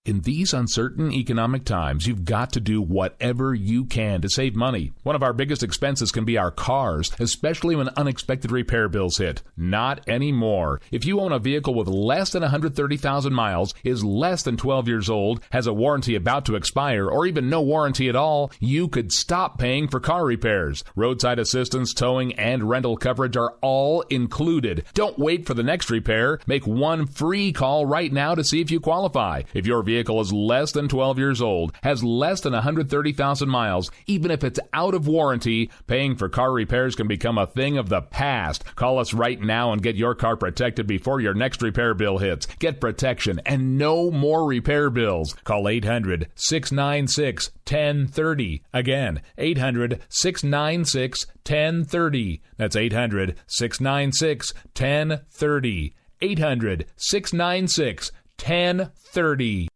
In these uncertain economic times, you've got to do whatever you can to save money. One of our biggest expenses can be our cars, especially when unexpected repair bills hit. Not anymore. If you own a vehicle with less than 130,000 miles, is less than 12 years old, has a warranty about to expire, or even no warranty at all, you could stop paying for car repairs. Roadside assistance, towing, and rental coverage are all included. Don't wait for the next repair. Make one free call right now to see if you qualify. If your vehicle is less than 12 years old, has less than 130,000 miles, even if it's out of warranty, paying for car repairs can become a thing of the past. Call us right now and get your car protected before your next repair bill hits. Get protection and no more repair bills. Call 800-696-1030. Again, 800-696-1030. That's 800-696-1030. 800-696-1030.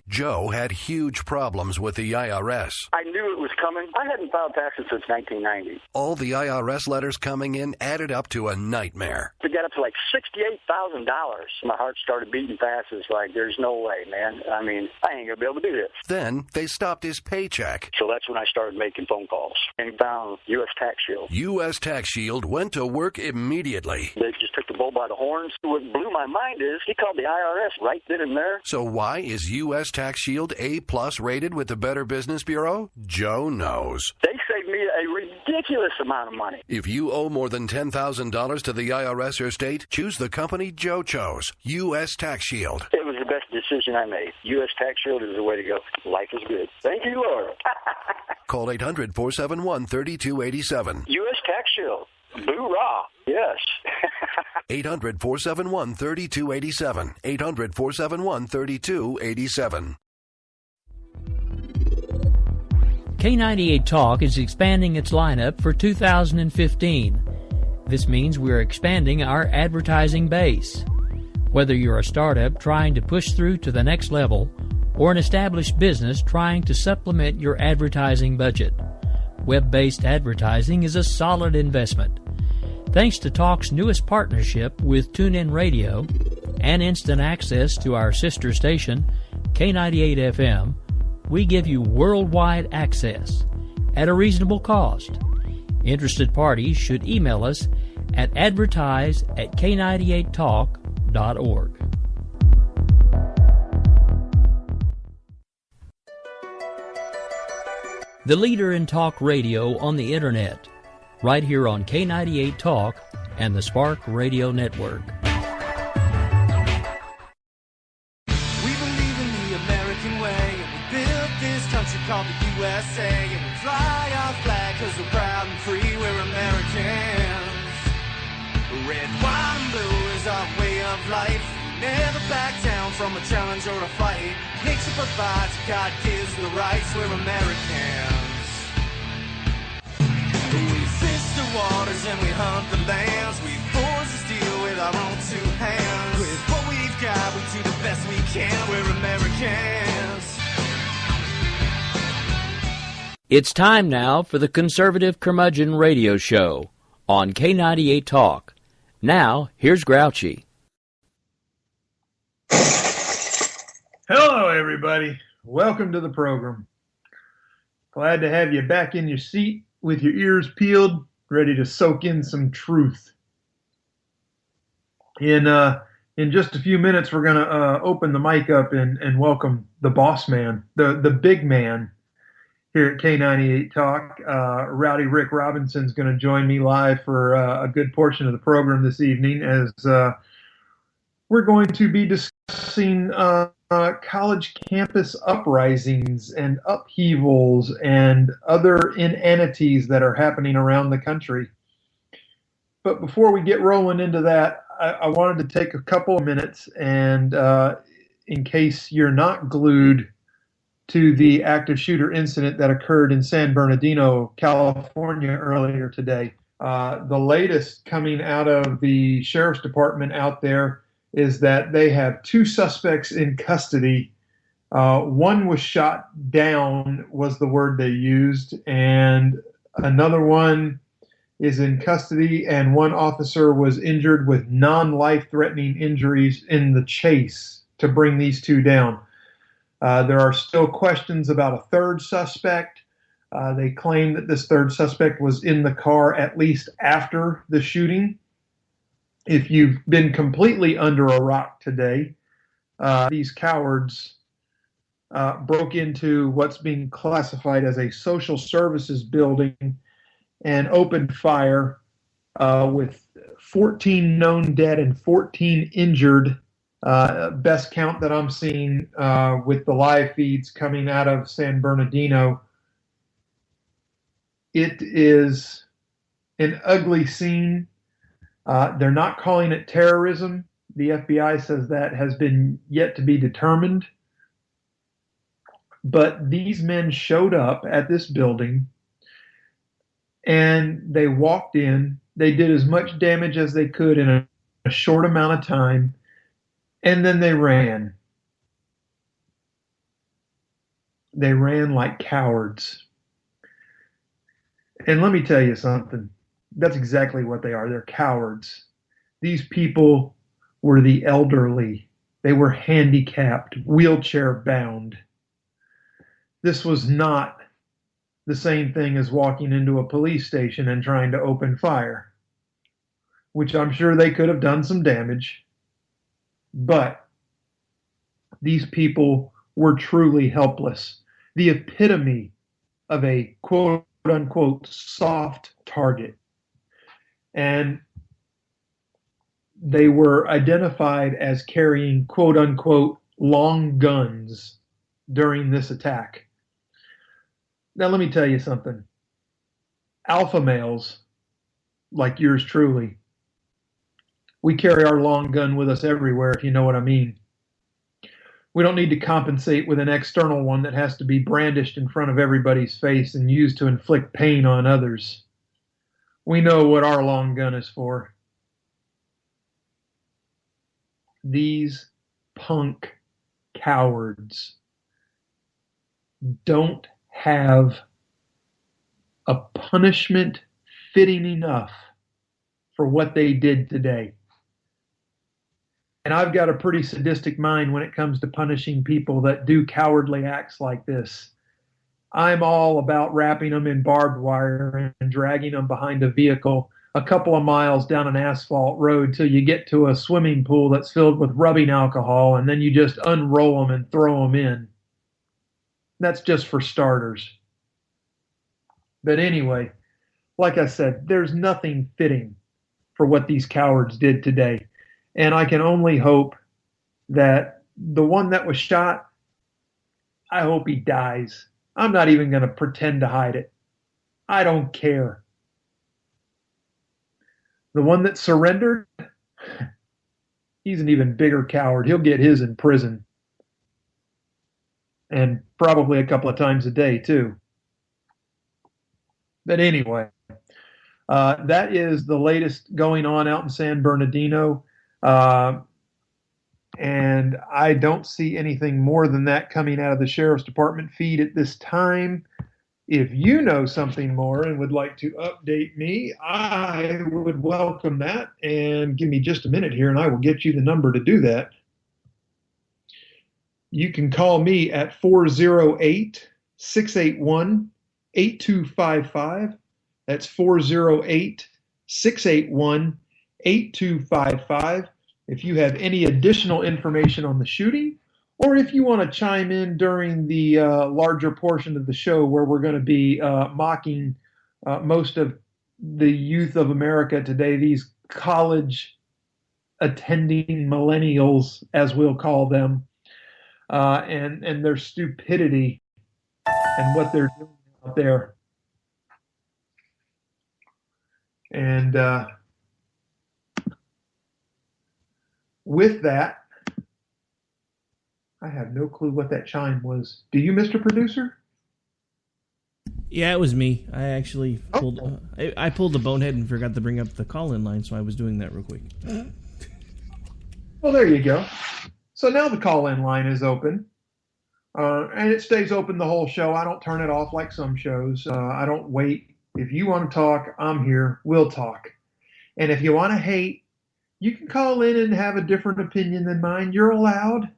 Joe had huge problems with the IRS. I knew it was coming. I hadn't filed taxes since 1990. All the IRS letters coming in added up to a nightmare. To get up to like $68,000, my heart started beating fast. It's like, there's no way, man. I mean, I ain't going to be able to do this. Then they stopped his paycheck. So that's when I started making phone calls and found U.S. Tax Shield. U.S. Tax Shield went to work immediately. They just took the bull by the horns. What blew my mind is he called the IRS right then and there. So why is U.S. Tax Shield A+ rated with the Better Business Bureau? Joe knows. They saved me a ridiculous amount of money. If you owe more than $10,000 to the IRS or state, choose the company Joe chose, U.S. Tax Shield. It was the best decision I made. U.S. Tax Shield is the way to go. Life is good. Thank you, Lord. Call 800-471-3287. U.S. Tax Shield. Boo-rah. Yes. 800-471-3287. 800-471-3287. K98 Talk is expanding its lineup for 2015. This means we're expanding our advertising base. Whether you're a startup trying to push through to the next level or an established business trying to supplement your advertising budget, web-based advertising is a solid investment. Thanks to Talk's newest partnership with TuneIn Radio and instant access to our sister station, K98 FM, we give you worldwide access at a reasonable cost. Interested parties should email us at advertise@k98talk.org. The leader in talk radio on the Internet, right here on K98 Talk and the Spark Radio Network. We believe in the American way, and we built this country called the USA, and we fly our flag because we're proud and free, we're Americans. Red, white, and blue is our way of life. Never back down from a challenge or a fight. Nature provides, God gives the rights, we're Americans. We fish the waters and we hunt the lands. We forge the steel with our own two hands. With what we've got, we do the best we can. We're Americans. It's time now for the Conservative Curmudgeon Radio Show on K98 Talk. Now, here's Grouchy. Hello, everybody. Welcome to the program. Glad to have you back in your seat with your ears peeled, ready to soak in some truth. In just a few minutes, we're going to open the mic up and welcome the boss man, the big man here at K98 Talk. Rowdy Rick Robinson's going to join me live for a good portion of the program this evening as we're going to be discussing college campus uprisings and upheavals and other inanities that are happening around the country. But before we get rolling into that, I wanted to take a couple of minutes and in case you're not glued to the active shooter incident that occurred in San Bernardino, California earlier today. The latest coming out of the sheriff's department out there is that they have two suspects in custody. One was shot down, was the word they used, and another one is in custody, and one officer was injured with non-life-threatening injuries in the chase to bring these two down. There are still questions about a third suspect. They claim that this third suspect was in the car at least after the shooting. If you've been completely under a rock today, these cowards broke into what's being classified as a social services building and opened fire with 14 known dead and 14 injured. Best count that I'm seeing with the live feeds coming out of San Bernardino. It is an ugly scene. They're not calling it terrorism. The FBI says that has been yet to be determined. But these men showed up at this building and they walked in. They did as much damage as they could in a short amount of time, and then they ran. They ran like cowards. And let me tell you something. That's exactly what they are. They're cowards. These people were the elderly. They were handicapped, wheelchair bound. This was not the same thing as walking into a police station and trying to open fire, which I'm sure they could have done some damage. But these people were truly helpless. The epitome of a quote-unquote soft target. And they were identified as carrying quote-unquote long guns during this attack. Now, let me tell you something. Alpha males, like yours truly, we carry our long gun with us everywhere, if you know what I mean. We don't need to compensate with an external one that has to be brandished in front of everybody's face and used to inflict pain on others. We know what our long gun is for. These punk cowards don't have a punishment fitting enough for what they did today. And I've got a pretty sadistic mind when it comes to punishing people that do cowardly acts like this. I'm all about wrapping them in barbed wire and dragging them behind a vehicle a couple of miles down an asphalt road till you get to a swimming pool that's filled with rubbing alcohol, and then you just unroll them and throw them in. That's just for starters. But anyway, like I said, there's nothing fitting for what these cowards did today. And I can only hope that the one that was shot, I hope he dies. I'm not even going to pretend to hide it. I don't care. The one that surrendered, he's an even bigger coward. He'll get his in prison. And probably a couple of times a day, too. But anyway, that is the latest going on out in San Bernardino. And I don't see anything more than that coming out of the Sheriff's Department feed at this time. If you know something more and would like to update me, I would welcome that. And give me just a minute here and I will get you the number to do that. You can call me at 408-681-8255. That's 408-681-8255. If you have any additional information on the shooting, or if you want to chime in during the larger portion of the show where we're going to be mocking most of the youth of America today, these college-attending millennials, as we'll call them, and their stupidity and what they're doing out there. And with that, I have no clue what that chime was. Do you, Mr. Producer? Yeah, it was me. I actually pulled I pulled the bonehead and forgot to bring up the call-in line, so I was doing that real quick. Well, there you go. So now the call-in line is open, and it stays open the whole show. I don't turn it off like some shows. I don't wait. If you want to talk, I'm here. We'll talk. And if you want to hate, you can call in and have a different opinion than mine. You're allowed.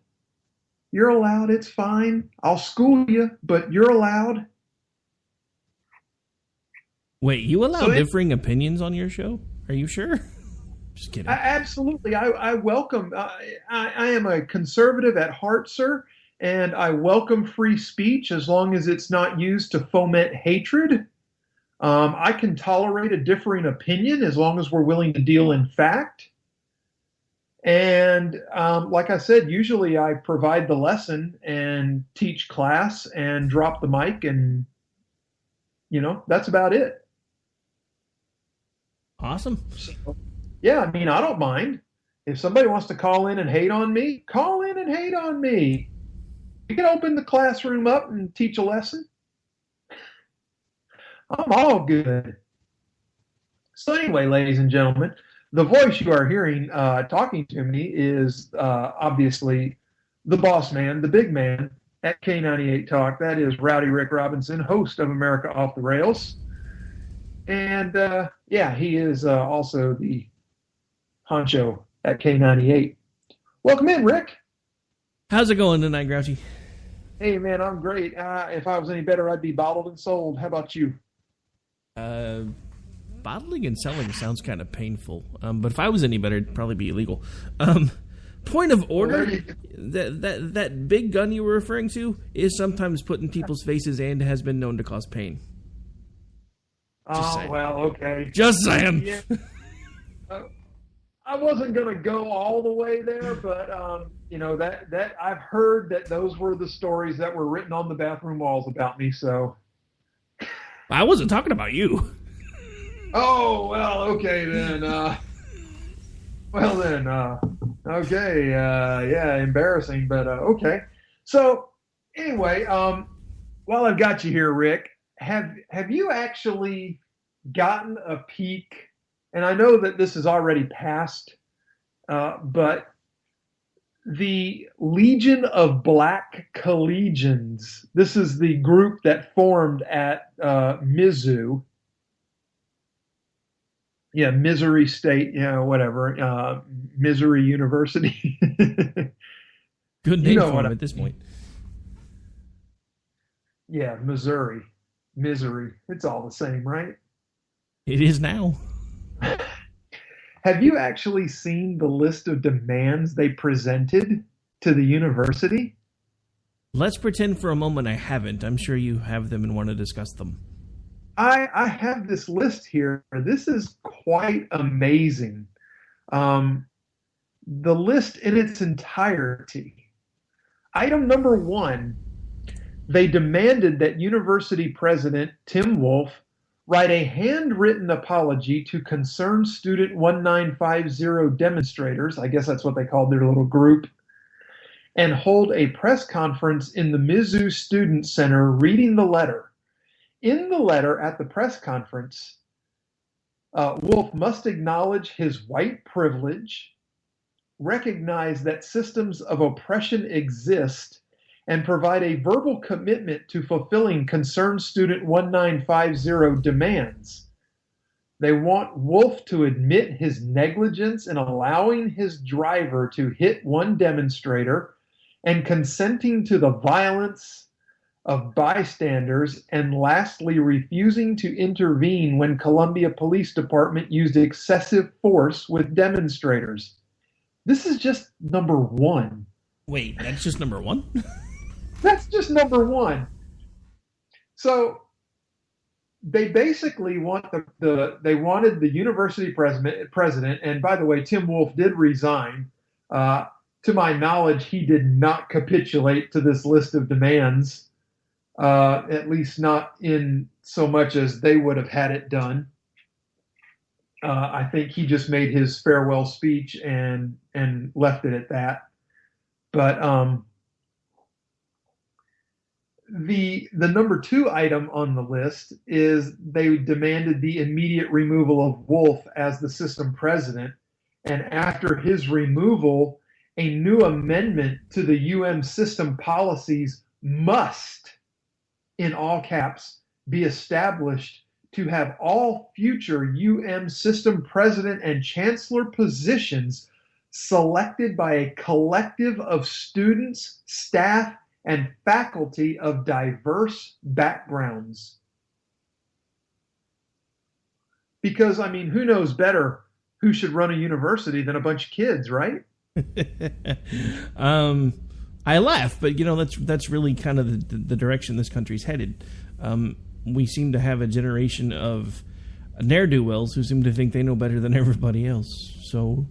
You're allowed. It's fine. I'll school you, but you're allowed. Wait, you allow differing opinions on your show? Are you sure? Just kidding. Absolutely. I welcome. I am a conservative at heart, sir, and I welcome free speech as long as it's not used to foment hatred. I can tolerate a differing opinion as long as we're willing to deal in fact. And like I said, usually I provide the lesson and teach class and drop the mic, and that's about it. Awesome. So, yeah, I mean, I don't mind. If somebody wants to call in and hate on me, call in and hate on me. You can open the classroom up and teach a lesson. I'm all good. So anyway, ladies and gentlemen, the voice you are hearing talking to me is obviously the boss man, the big man at K98 Talk. That is Rowdy Rick Robinson, host of America Off the Rails. And yeah, he is also the honcho at K98. Welcome in, Rick. How's it going tonight, Grouchy? Hey, man, I'm great. If I was any better, I'd be bottled and sold. How about you? Bottling and selling sounds kind of painful. But if I was any better, it'd probably be illegal. Point of order, that big gun you were referring to is sometimes put in people's faces and has been known to cause pain. Oh, well, okay. Just saying. Yeah. I wasn't going to go all the way there, but, that I've heard that those were the stories that were written on the bathroom walls about me, so. I wasn't talking about you. Oh, well, okay then. Okay, yeah, embarrassing, but okay. So, anyway, while I've got you here, Rick, have you actually gotten a peek? And I know that this is already past, but the Legion of Black Collegians, this is the group that formed at Mizzou. Yeah, Missouri State, whatever, Missouri University. Good name for him at this point. Yeah, Missouri. Misery. It's all the same, right? It is now. Have you actually seen the list of demands they presented to the university? Let's pretend for a moment I haven't. I'm sure you have them and want to discuss them. I have this list here. This is quite amazing. The list in its entirety. Item number 1, they demanded that university president Tim Wolf write a handwritten apology to concerned student 1950 demonstrators, I guess that's what they called their little group, and hold a press conference in the Mizzou Student Center reading the letter. In the letter at the press conference, Wolf must acknowledge his white privilege, recognize that systems of oppression exist, and provide a verbal commitment to fulfilling concerned student 1950 demands. They want Wolf to admit his negligence in allowing his driver to hit one demonstrator and consenting to the violence of bystanders, and lastly, refusing to intervene when Columbia Police Department used excessive force with demonstrators. This is just number 1. Wait, that's just number 1? That's just number 1. So they basically want they wanted the university president, and by the way, Tim Wolf did resign. To my knowledge, he did not capitulate to this list of demands, at least not in so much as they would have had it done. I think he just made his farewell speech and left it at that. But the number 2 item on the list is they demanded the immediate removal of Wolf as the system president, and after his removal, a new amendment to the UM system policies must, in all caps, be established to have all future UM system president and chancellor positions selected by a collective of students, staff, and faculty of diverse backgrounds. Because, I mean, who knows better who should run a university than a bunch of kids, right? I laugh, but that's really kind of the direction this country's headed. We seem to have a generation of ne'er-do-wells who seem to think they know better than everybody else. So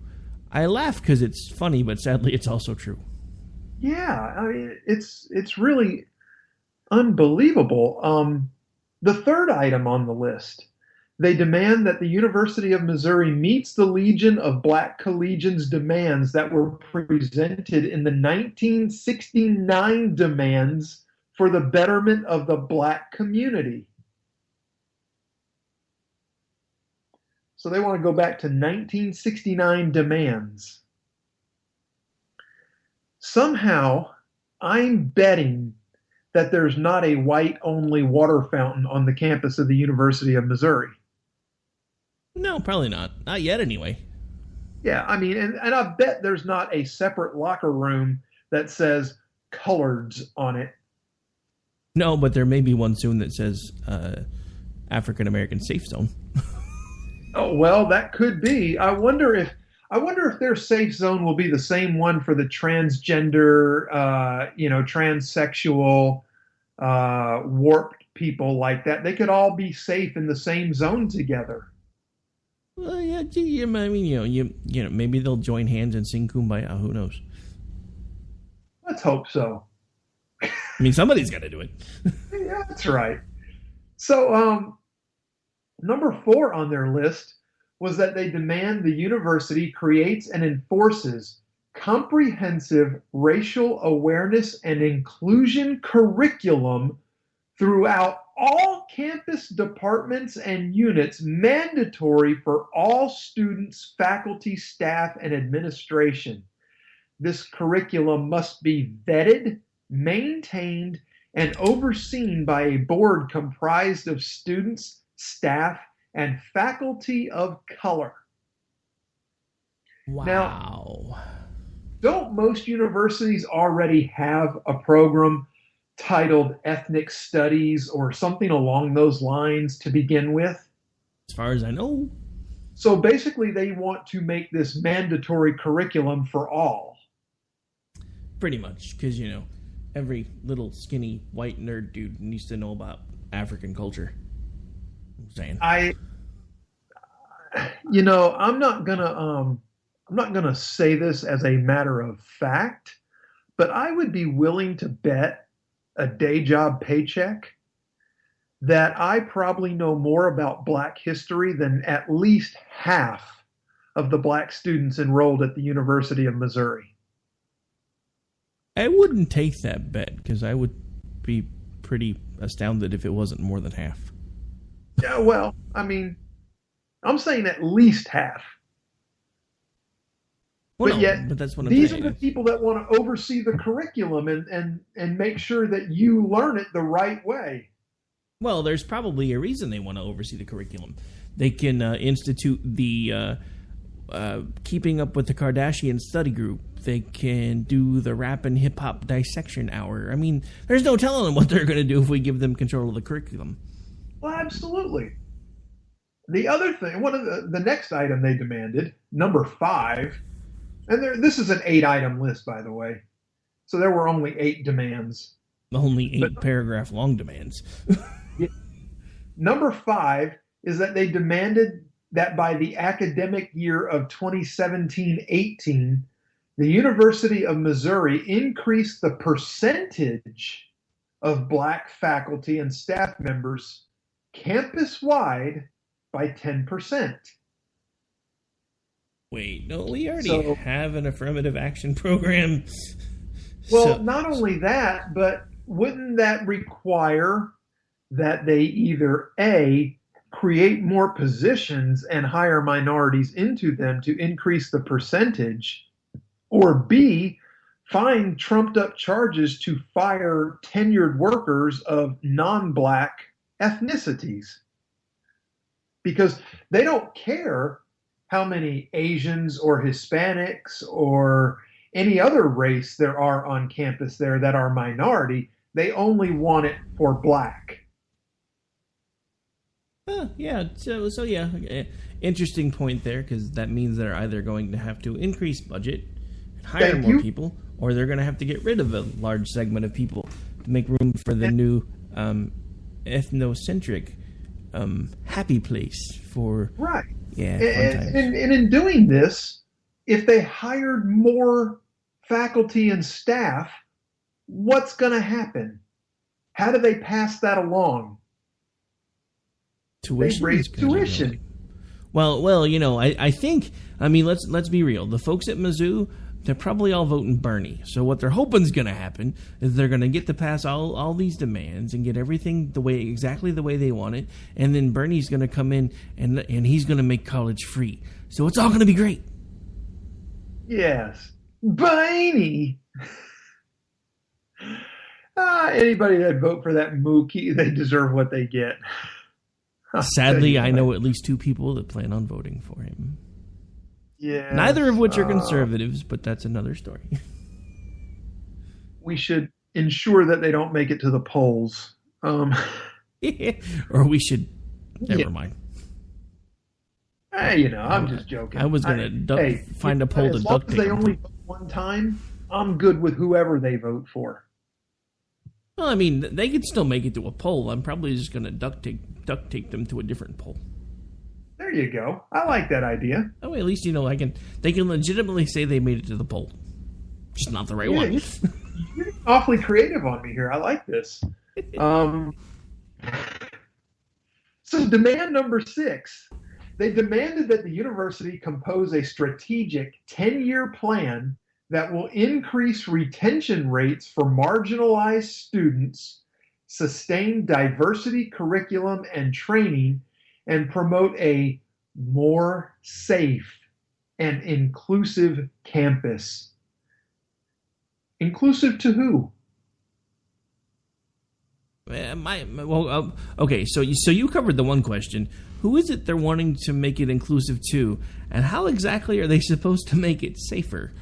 I laugh because it's funny, but sadly it's also true. Yeah, I mean, it's really unbelievable. The third item on the list, they demand that the University of Missouri meets the Legion of Black Collegians demands that were presented in the 1969 demands for the betterment of the black community. So they want to go back to 1969 demands. Somehow, I'm betting that there's not a white-only water fountain on the campus of the University of Missouri. No, probably not. Not yet, anyway. Yeah, I mean, and I bet there's not a separate locker room that says coloreds on it. No, but there may be one soon that says African American Safe Zone. Oh, well, that could be. I wonder if their safe zone will be the same one for the transgender, transsexual, warped people like that. They could all be safe in the same zone together. Well, yeah, I mean, maybe they'll join hands and sing Kumbaya. Who knows? Let's hope so. I mean, somebody's got to do it. Yeah, that's right. So, number 4 on their list was that they demand the university creates and enforces comprehensive racial awareness and inclusion curriculum throughout all campus departments and units, mandatory for all students, faculty, staff, and administration. This curriculum must be vetted, maintained, and overseen by a board comprised of students, staff, and faculty of color. Wow. Now, don't most universities already have a program titled Ethnic Studies or something along those lines to begin with? As far as I know. So basically they want to make this mandatory curriculum for all. Pretty much, because, every little skinny white nerd dude needs to know about African culture. I'm saying. I'm not gonna say this as a matter of fact, but I would be willing to bet a day job paycheck that I probably know more about Black history than at least half of the Black students enrolled at the University of Missouri. I wouldn't take that bet because I would be pretty astounded if it wasn't more than half. Yeah, well, I mean, I'm saying at least half. Well, but yet, but that's what I'm these saying. are the people that want to oversee the curriculum and make sure that you learn it the right way. Well, there's probably a reason they want to oversee the curriculum. They can institute the Keeping Up with the Kardashians study group. They can do the rap and hip-hop dissection hour. I mean, there's no telling them what they're going to do if we give them control of the curriculum. Well, absolutely. The other thing, one of the next item they demanded, number 5, and this is an 8-item list, by the way, so there were only 8 demands. Only 8 paragraph-long demands. Number 5 is that they demanded that by the academic year of 2017-18, the University of Missouri increase the percentage of Black faculty and staff members campus-wide by 10%. Wait, don't we already have an affirmative action program? Well, not only that, but wouldn't that require that they either A, create more positions and hire minorities into them to increase the percentage, or B, find trumped-up charges to fire tenured workers of non-Black ethnicities? Because they don't care how many Asians or Hispanics or any other race there are on campus there that are minority. They only want it for black. Yeah. So yeah, interesting point there, because that means they're either going to have to increase budget, hire more people, or they're going to have to get rid of a large segment of people to make room for the new ethnocentric happy place for right. Yeah, and in doing this, if they hired more faculty and staff, what's going to happen? How do they pass that along? Tuition. They raise tuition. Well, you know, I think, I mean, let's be real. The folks at Mizzou, they're probably all voting Bernie. So what they're hoping is going to happen is they're going to get to pass all these demands and get everything exactly the way they want it, and then Bernie's going to come in and he's going to make college free. So it's all going to be great. Yes, Bernie. Anybody that vote for that Mookie, they deserve what they get. Sadly, I know at least two people that plan on voting for him. Yeah. Neither of which are conservatives, but that's another story. We should ensure that they don't make it to the polls. Or we should. Never mind. Hey, I'm just joking. I was going to find a poll to duct tape. As long as they only vote one time, I'm good with whoever they vote for. Well, I mean, they could still make it to a poll. I'm probably just going to duct tape them to a different poll. There you go. I like that idea. Oh, at least they can legitimately say they made it to the poll. Just not the right one. You're awfully creative on me here. I like this. So demand number 6. They demanded that the university compose a strategic 10-year plan that will increase retention rates for marginalized students, sustain diversity curriculum and training, and promote a more safe and inclusive campus. Inclusive to who? Okay, so you covered the one question. Who is it they're wanting to make it inclusive to, and how exactly are they supposed to make it safer?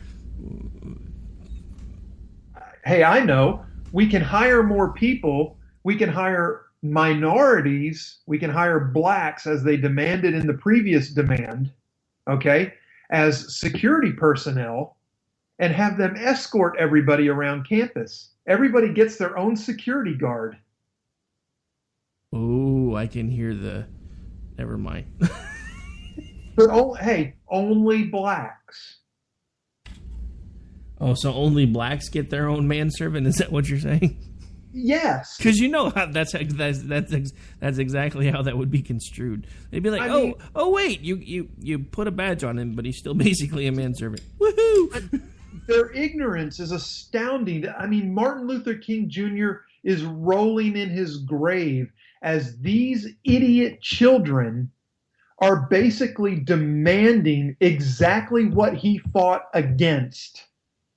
Hey, I know. We can hire more people. We can hire minorities. We can hire blacks, as they demanded in the previous demand, okay, as security personnel, and have them escort everybody around campus. Everybody gets their own security guard. Oh, I can hear the... Never mind. But only blacks. Oh, so only blacks get their own manservant? Is that what you're saying? Yes. Because you know how that's exactly how that would be construed. They'd be like, wait, you put a badge on him, but he's still basically a manservant. Woohoo! Their ignorance is astounding. I mean, Martin Luther King Jr. is rolling in his grave as these idiot children are basically demanding exactly what he fought against.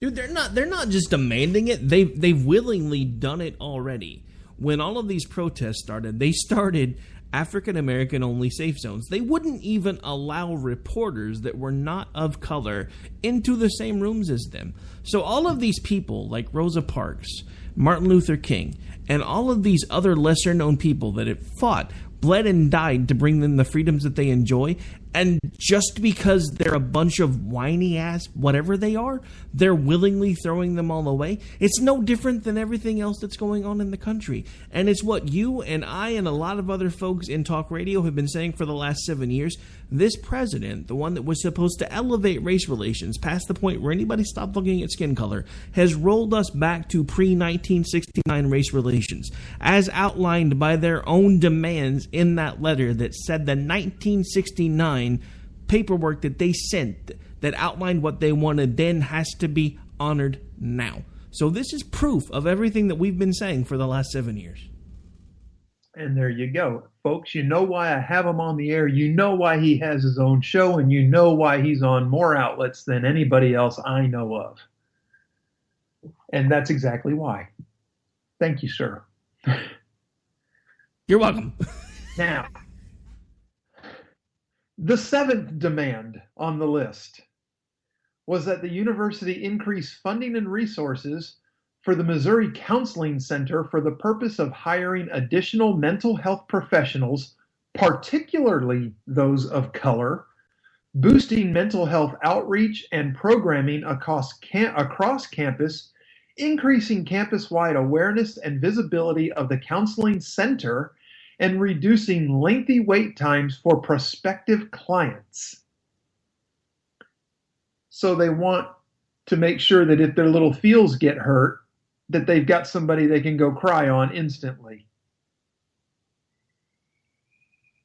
Dude, they're not just demanding it. They've willingly done it already. When all of these protests started, they started African American only safe zones. They wouldn't even allow reporters that were not of color into the same rooms as them. So all of these people like Rosa Parks, Martin Luther King, and all of these other lesser known people that have fought, bled, and died to bring them the freedoms that they enjoy, and just because they're a bunch of whiny ass whatever they are, they're willingly throwing them all away. It's no different than everything else that's going on in the country. And it's what you and I and a lot of other folks in talk radio have been saying for the last 7 years. This president, the one that was supposed to elevate race relations past the point where anybody stopped looking at skin color, has rolled us back to pre-1969 race relations, as outlined by their own demands in that letter that said the 1969 paperwork that they sent that outlined what they wanted then has to be honored now. So this is proof of everything that we've been saying for the last 7 years. And there you go. Folks, you know why I have him on the air. You know why he has his own show, and you know why he's on more outlets than anybody else I know of. And that's exactly why. Thank you, sir. You're welcome. The seventh demand on the list was that the university increase funding and resources for the Missouri Counseling Center for the purpose of hiring additional mental health professionals, particularly those of color, boosting mental health outreach and programming across campus, increasing campus-wide awareness and visibility of the counseling center, and reducing lengthy wait times for prospective clients. So they want to make sure that if their little feels get hurt, that they've got somebody they can go cry on instantly.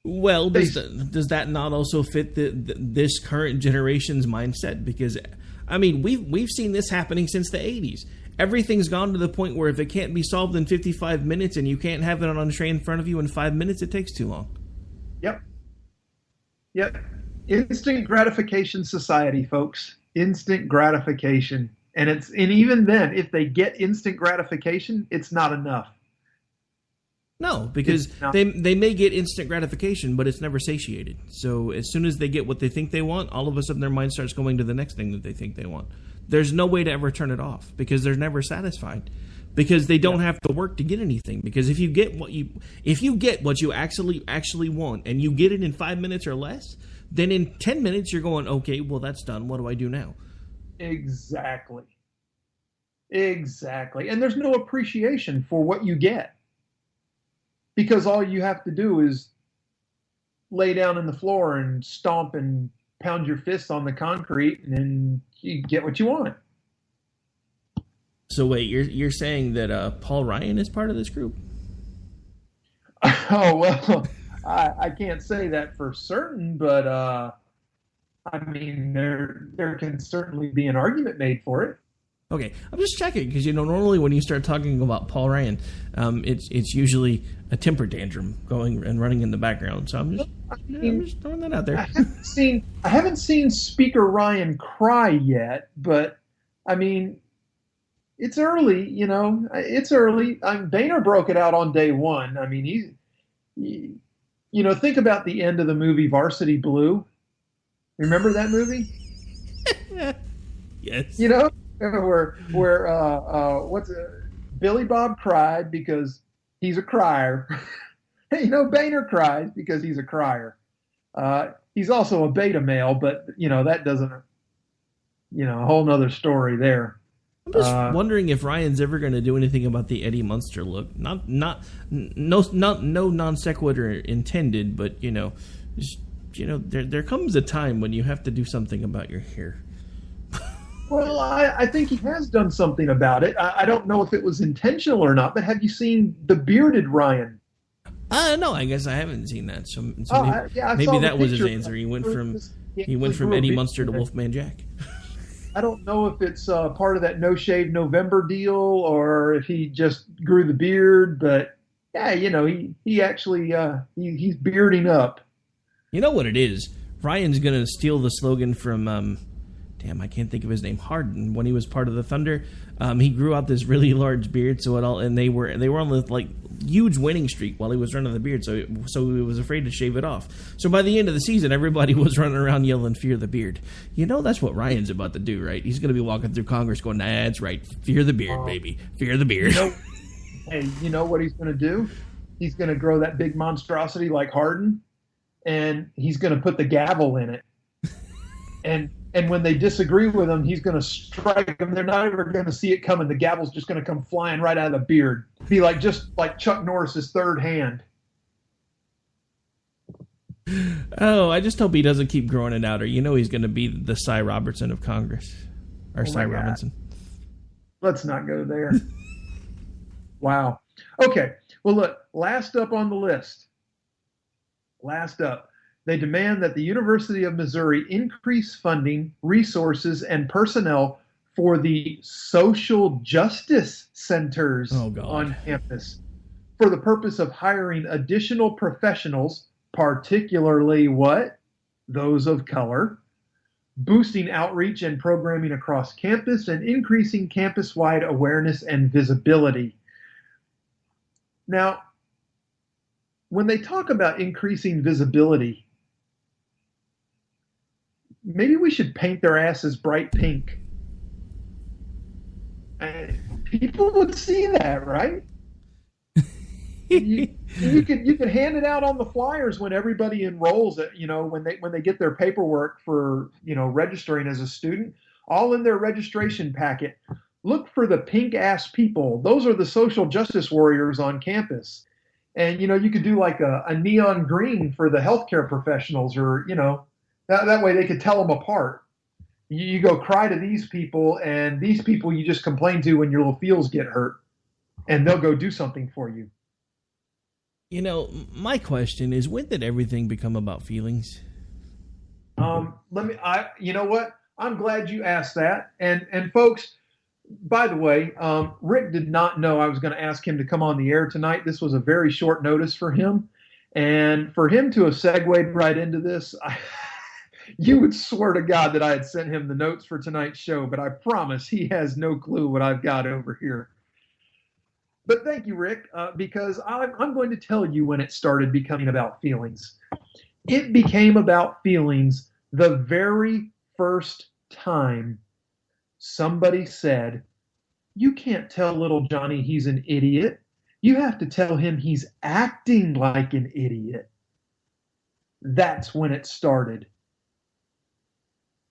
Well, does that not also fit this current generation's mindset? Because, I mean, we've seen this happening since the 80s. Everything's gone to the point where if it can't be solved in 55 minutes and you can't have it on a tray in front of you in 5 minutes, it takes too long. Yep. Instant gratification society, folks. Instant gratification. And even then, if they get instant gratification, it's not enough. No, because they may get instant gratification, but it's never satiated. So as soon as they get what they think they want, all of a sudden their mind starts going to the next thing that they think they want. There's no way to ever turn it off because they're never satisfied. Because they don't have to work to get anything. Because if you get what you actually want and you get it in 5 minutes or less, then in 10 minutes you're going, okay, well that's done. What do I do now? Exactly. And there's no appreciation for what you get. Because all you have to do is lay down on the floor and stomp and pound your fists on the concrete, and then you get what you want. So wait, you're saying that Paul Ryan is part of this group? Oh, well, I can't say that for certain, but I mean, there can certainly be an argument made for it. Okay, I'm just checking because normally when you start talking about Paul Ryan, it's usually a temper tantrum going and running in the background. So I'm just throwing that out there. I haven't seen Speaker Ryan cry yet, but I mean, it's early. It's early. Boehner broke it out on day one. I mean, think about the end of the movie Varsity Blue. Remember that movie? Yes. Where Billy Bob cried because he's a crier. Boehner cries because he's a crier. He's also a beta male, but that doesn't, a whole nother story there. I'm just wondering if Ryan's ever going to do anything about the Eddie Munster look. No non sequitur intended, but there comes a time when you have to do something about your hair. Well, I think he has done something about it. I don't know if it was intentional or not, but have you seen the bearded Ryan? No, I guess I haven't seen that. So maybe that was his answer. He went from Eddie Munster to Wolfman Jack. I don't know if it's part of that No Shave November deal or if he just grew the beard, but yeah, he actually he's bearding up. You know what it is? Ryan's gonna steal the slogan from I can't think of his name. Harden, when he was part of the Thunder, he grew out this really large beard. And they were on the huge winning streak while he was running the beard. So he was afraid to shave it off. So by the end of the season, everybody was running around yelling, "Fear the beard!" That's what Ryan's about to do, right? He's going to be walking through Congress going, "That's right, fear the beard, baby, fear the beard." Hey, you know what he's going to do? He's going to grow that big monstrosity like Harden, and he's going to put the gavel in it, And when they disagree with him, he's going to strike them. They're not ever going to see it coming. The gavel's just going to come flying right out of the beard. Be just like Chuck Norris's third hand. Oh, I just hope he doesn't keep growing it out, or he's going to be the Cy Robertson of Congress, or Cy Robinson. Let's not go there. Wow. Okay. Well, look. Last up on the list. They demand that the University of Missouri increase funding, resources, and personnel for the social justice centers on campus for the purpose of hiring additional professionals, particularly those of color, boosting outreach and programming across campus, and increasing campus-wide awareness and visibility. Now, when they talk about increasing visibility, maybe we should paint their asses bright pink. And people would see that, right? you could hand it out on the flyers when everybody enrolls at, when they get their paperwork for, registering as a student, all in their registration packet. Look for the pink ass people. Those are the social justice warriors on campus. And, you could do like a neon green for the healthcare professionals, or, that way they could tell them apart. You go cry to these people, and these people you just complain to when your little feels get hurt, and they'll go do something for you. My question is, when did everything become about feelings? You know what? I'm glad you asked that. And folks, by the way, Rick did not know I was going to ask him to come on the air tonight. This was a very short notice for him. And for him to have segued right into this, you would swear to God that I had sent him the notes for tonight's show, but I promise he has no clue what I've got over here. But thank you, Rick, because I'm going to tell you when it started becoming about feelings. It became about feelings the very first time somebody said, "You can't tell little Johnny he's an idiot. You have to tell him he's acting like an idiot." That's when it started.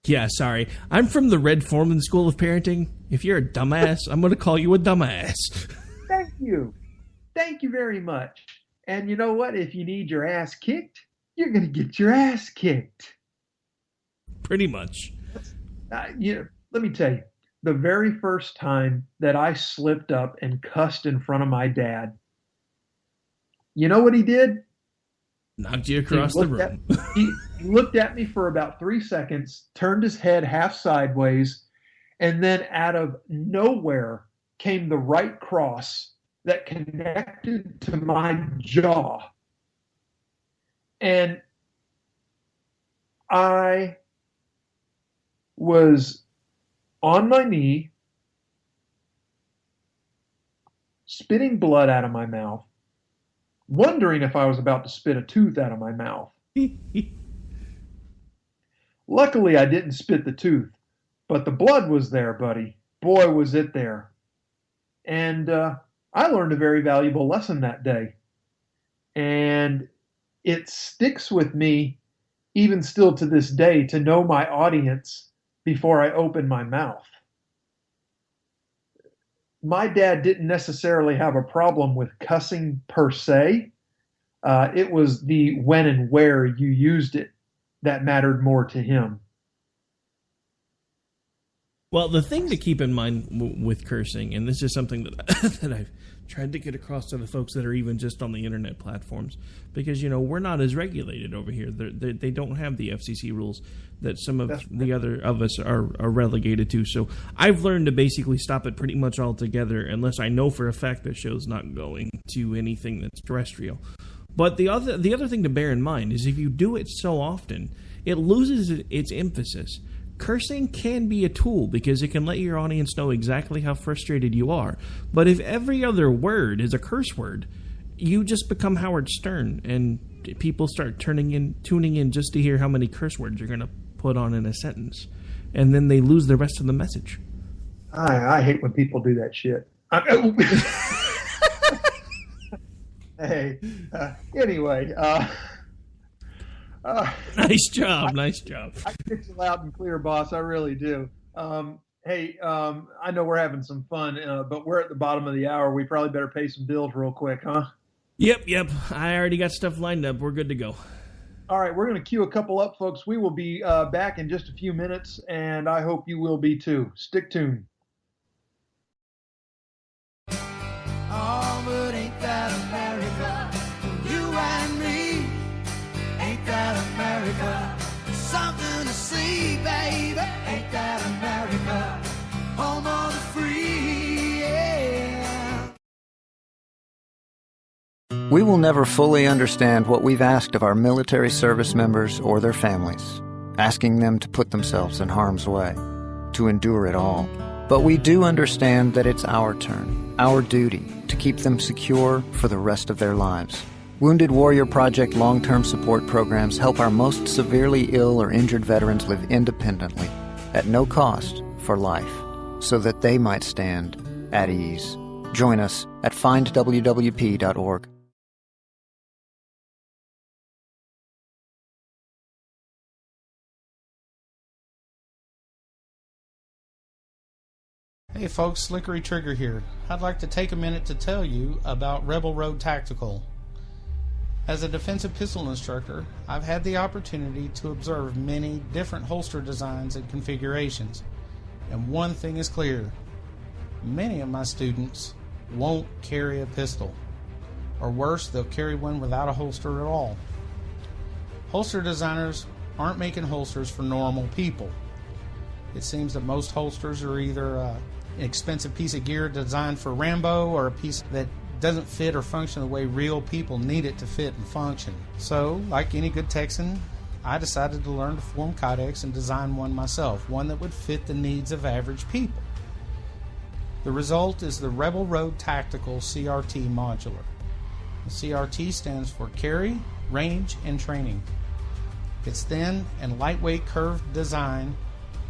Yeah, sorry. I'm from the Red Foreman School of Parenting. If you're a dumbass, I'm going to call you a dumbass. Thank you. Thank you very much. And you know what? If you need your ass kicked, you're going to get your ass kicked. Pretty much. Let me tell you, the very first time that I slipped up and cussed in front of my dad, you know what he did? Knocked you across the room. He looked at me for about 3 seconds, turned his head half sideways, and then out of nowhere came the right cross that connected to my jaw. And I was on my knee, spitting blood out of my mouth, wondering if I was about to spit a tooth out of my mouth. Luckily, I didn't spit the tooth, but the blood was there, buddy. Boy, was it there. And I learned a very valuable lesson that day. And it sticks with me even still to this day to know my audience before I open my mouth. My dad didn't necessarily have a problem with cussing per se. It was the when and where you used it that mattered more to him. Well, the thing to keep in mind with cursing, and this is something that I've tried to get across to the folks that are even just on the internet platforms, because, we're not as regulated over here. They don't have the FCC rules that some of the other of us are relegated to. So I've learned to basically stop it pretty much altogether, unless I know for a fact the show's not going to anything that's terrestrial. But the other thing to bear in mind is if you do it so often, it loses its emphasis. Cursing can be a tool because it can let your audience know exactly how frustrated you are. But if every other word is a curse word, you just become Howard Stern, and people start tuning in just to hear how many curse words you're going to put on in a sentence. And then they lose the rest of the message. I hate when people do that shit. Hey, anyway. Nice job. I get you loud and clear, boss. I really do. Hey, I know we're having some fun, but we're at the bottom of the hour. We probably better pay some bills real quick, huh? Yep. I already got stuff lined up. We're good to go. All right, we're going to queue a couple up, folks. We will be back in just a few minutes, and I hope you will be too. Stick tuned. Oh, but ain't that America? You and me. Ain't that America? Something to see, baby. Ain't that America? Home of the free, yeah. We will never fully understand what we've asked of our military service members or their families, asking them to put themselves in harm's way, to endure it all. But we do understand that it's our turn, our duty, to keep them secure for the rest of their lives. Wounded Warrior Project long-term support programs help our most severely ill or injured veterans live independently, at no cost, for life, so that they might stand at ease. Join us at findwwp.org. Hey folks, Slickery Trigger here. I'd like to take a minute to tell you about Rebel Road Tactical. As a defensive pistol instructor, I've had the opportunity to observe many different holster designs and configurations, and one thing is clear: many of my students won't carry a pistol, or worse, they'll carry one without a holster at all. Holster designers aren't making holsters for normal people. It seems that most holsters are either an expensive piece of gear designed for Rambo, or a piece that doesn't fit or function the way real people need it to fit and function. So, like any good Texan, I decided to learn to form kydex and design one myself, one that would fit the needs of average people. The result is the Rebel Road Tactical CRT modular. The CRT stands for Carry, Range, and Training. Its thin and lightweight curved design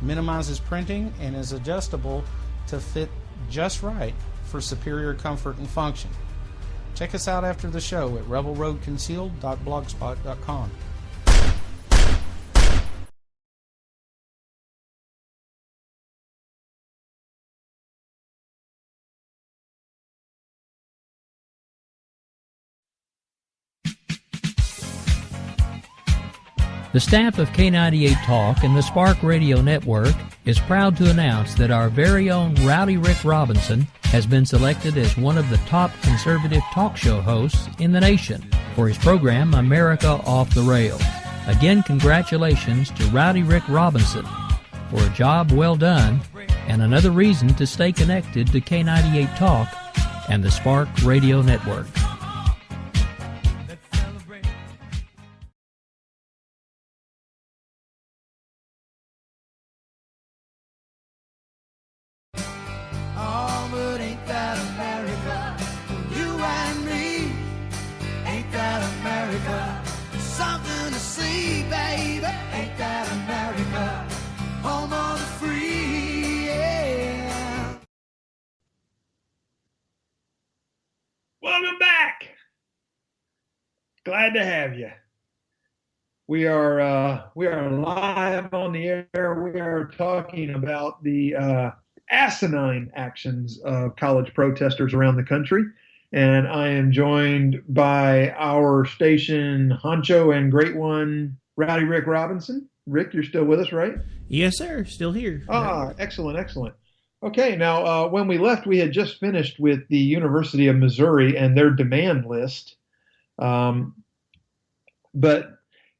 minimizes printing and is adjustable to fit just right for superior comfort and function. Check us out after the show at rebelroadconcealed.blogspot.com. The staff of K98 Talk and the Spark Radio Network is proud to announce that our very own Rowdy Rick Robinson has been selected as one of the top conservative talk show hosts in the nation for his program America Off the Rails. Again, congratulations to Rowdy Rick Robinson for a job well done and another reason to stay connected to K98 Talk and the Spark Radio Network. Welcome back. Glad to have you. We are live on the air. We are talking about the asinine actions of college protesters around the country, and I am joined by our station honcho and great one, Rowdy Rick Robinson. Rick, you're still with us, right? Yes, sir. Still here. Excellent, excellent. Okay, now when we left, we had just finished with the University of Missouri and their demand list. But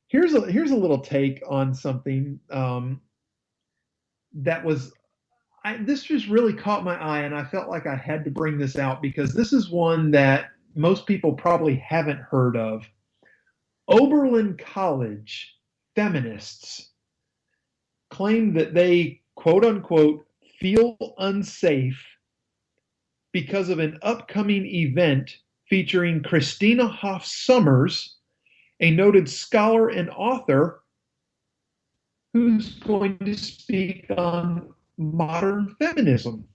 here's a little take on something that was this just really caught my eye, and I felt like I had to bring this out because this is one that most people probably haven't heard of. Oberlin College feminists claim that they, quote unquote, feel unsafe because of an upcoming event featuring Christina Hoff Sommers, a noted scholar and author who's going to speak on modern feminism.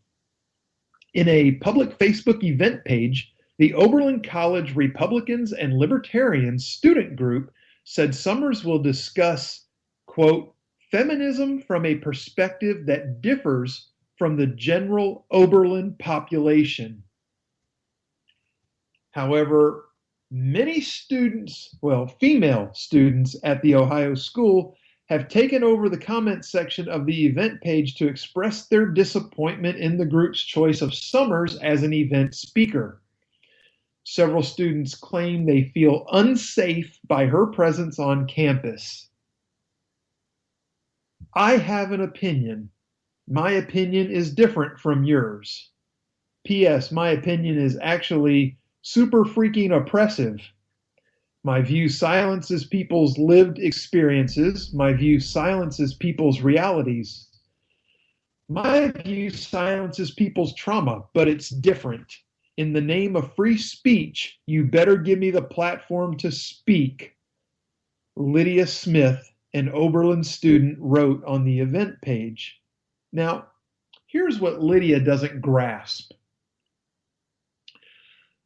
In a public Facebook event page, the Oberlin College Republicans and Libertarians student group said Sommers will discuss, quote, feminism from a perspective that differs from the general Oberlin population. However, many students, female students at the Ohio school have taken over the comment section of the event page to express their disappointment in the group's choice of Sommers as an event speaker. Several students claim they feel unsafe by her presence on campus. I have an opinion. My opinion is different from yours. P.S. My opinion is actually super freaking oppressive. My view silences people's lived experiences. My view silences people's realities. My view silences people's trauma, but it's different. in the name of free speech, you better give me the platform to speak, Lydia Smith, an Oberlin student, wrote on the event page. Now, here's what Lydia doesn't grasp.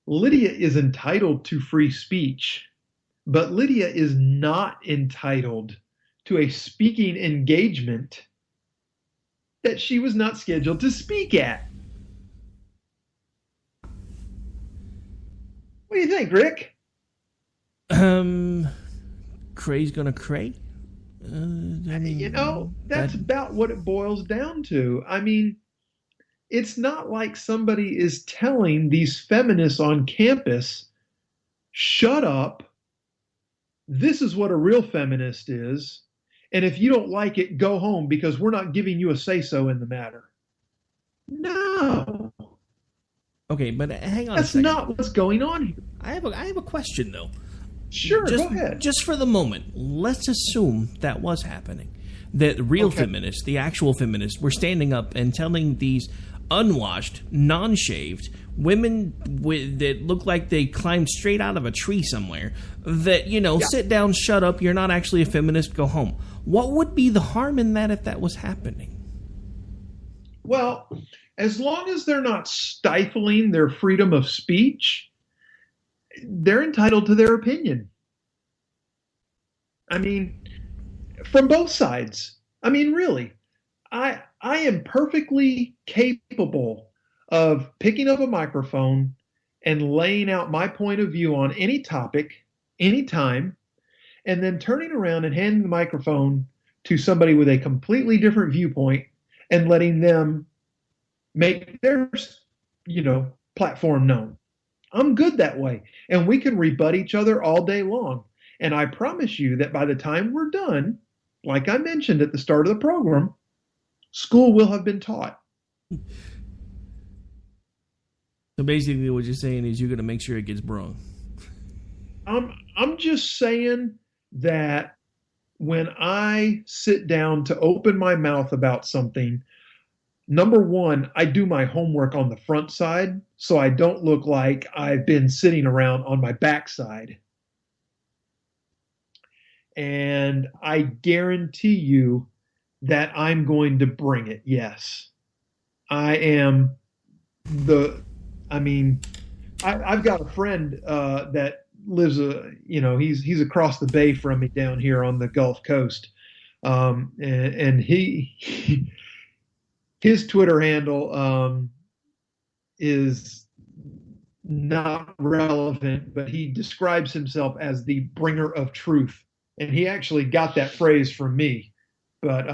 Lydia is entitled to free speech, but Lydia is not entitled to a speaking engagement that she was not scheduled to speak at. What do you think, Rick? Cray's gonna cray? That's about what it boils down to. I mean, it's not like somebody is telling these feminists on campus, shut up, this is what a real feminist is, and if you don't like it, go home because we're not giving you a say-so in the matter. No. Okay, but hang on That's a second. not what's going on here. I have a question, though. Sure, go ahead. Just for the moment, let's assume that was happening. That real feminists, the actual feminists, were standing up and telling these unwashed, non-shaved women that look like they climbed straight out of a tree somewhere that, sit down, shut up, you're not actually a feminist, go home. What would be the harm in that if that was happening? Well, as long as they're not stifling their freedom of speech, they're entitled to their opinion. I mean, from both sides. I mean, really, I am perfectly capable of picking up a microphone and laying out my point of view on any topic, anytime, and then turning around and handing the microphone to somebody with a completely different viewpoint and letting them make their, platform known. I'm good that way. And we can rebut each other all day long. And I promise you that by the time we're done, like I mentioned at the start of the program, school will have been taught. So basically what you're saying is you're going to make sure it gets brung. I'm just saying that when I sit down to open my mouth about something, number one, I do my homework on the front side so I don't look like I've been sitting around on my backside. And I guarantee you that I'm going to bring it. Yes. I've got a friend that lives, he's across the bay from me down here on the Gulf Coast. And his Twitter handle is not relevant, but he describes himself as the bringer of truth. And he actually got that phrase from me. But,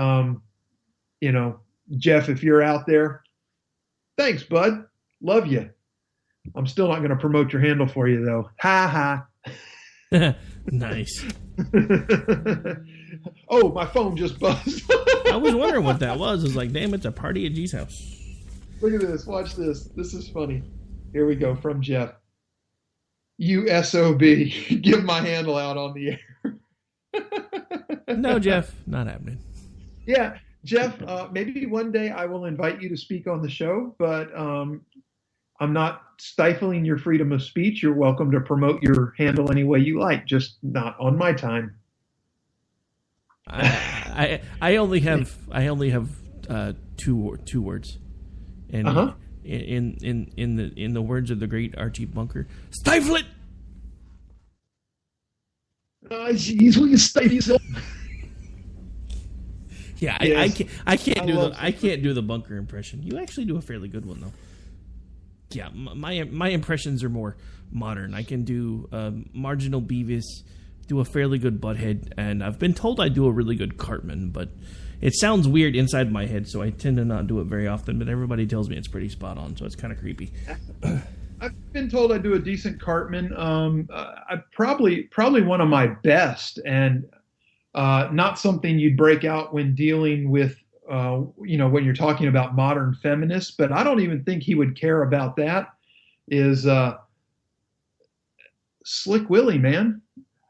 Jeff, if you're out there, thanks, bud. Love you. I'm still not going to promote your handle for you, though. Ha ha. Nice. Oh, my phone just buzzed. I was wondering what that was. I was like, damn, it's a party at G's house. Look at this. Watch this. This is funny. Here we go from Jeff. USOB. Give my handle out on the air. No, Jeff, not happening. Yeah, Jeff, maybe one day I will invite you to speak on the show, but I'm not stifling your freedom of speech. You're welcome to promote your handle any way you like, just not on my time. I only have two words, and in the words of the great Archie Bunker, stifle it. Jeez, will you stifle yourself? Yeah, yes. I can't do the Bunker impression. You actually do a fairly good one though. Yeah, my impressions are more modern. I can do Marginal Beavis, do a fairly good Butthead, and I've been told I do a really good Cartman, but it sounds weird inside my head, so I tend to not do it very often, but everybody tells me it's pretty spot on, so it's kind of creepy. I've been told I do a decent Cartman. I probably one of my best, and not something you'd break out when dealing with, when you're talking about modern feminists, but I don't even think he would care about that, is Slick Willie, man.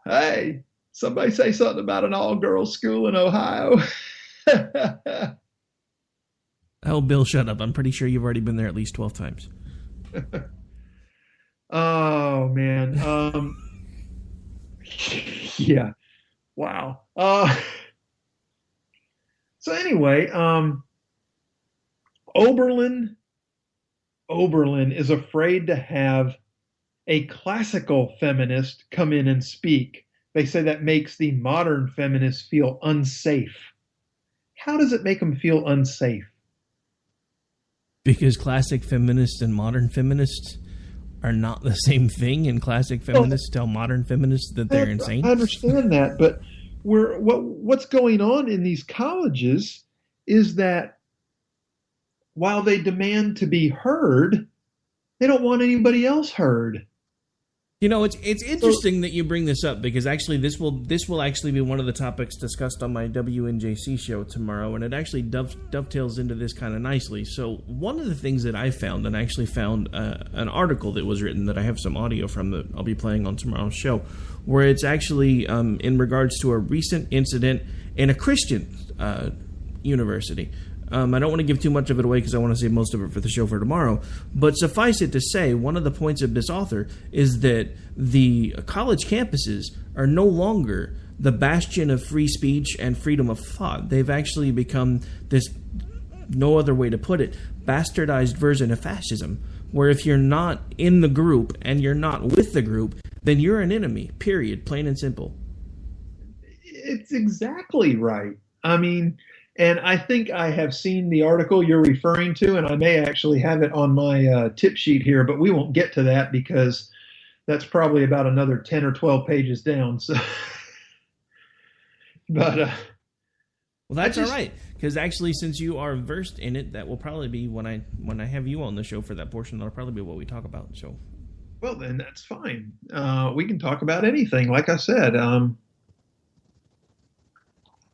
Hey, somebody say something about an all-girls school in Ohio. Oh, Bill, shut up. I'm pretty sure you've already been there at least 12 times. Oh man. Yeah. Wow. So anyway, Oberlin is afraid to have a classical feminist come in and speak. They say that makes the modern feminists feel unsafe. How does it make them feel unsafe? Because classic feminists and modern feminists are not the same thing, and classic feminists tell modern feminists that they're insane. I understand that, but what's going on in these colleges is that while they demand to be heard, they don't want anybody else heard. You know, it's interesting that you bring this up, because actually this will actually be one of the topics discussed on my WNJC show tomorrow, and it actually dovetails into this kind of nicely. So one of the things that I found, and I actually found an article that was written that I have some audio from that I'll be playing on tomorrow's show, where it's actually in regards to a recent incident in a Christian university. I don't want to give too much of it away because I want to save most of it for the show for tomorrow. But suffice it to say, one of the points of this author is that the college campuses are no longer the bastion of free speech and freedom of thought. They've actually become this, no other way to put it, bastardized version of fascism, where if you're not in the group and you're not with the group, then you're an enemy, period, plain and simple. It's exactly right. I mean... And I think I have seen the article you're referring to, and I may actually have it on my tip sheet here, but we won't get to that because that's probably about another 10 or 12 pages down. So, but well, that's all right, because actually, since you are versed in it, that will probably be when I have you on the show for that portion. That'll probably be what we talk about. So, well, then that's fine. We can talk about anything, like I said.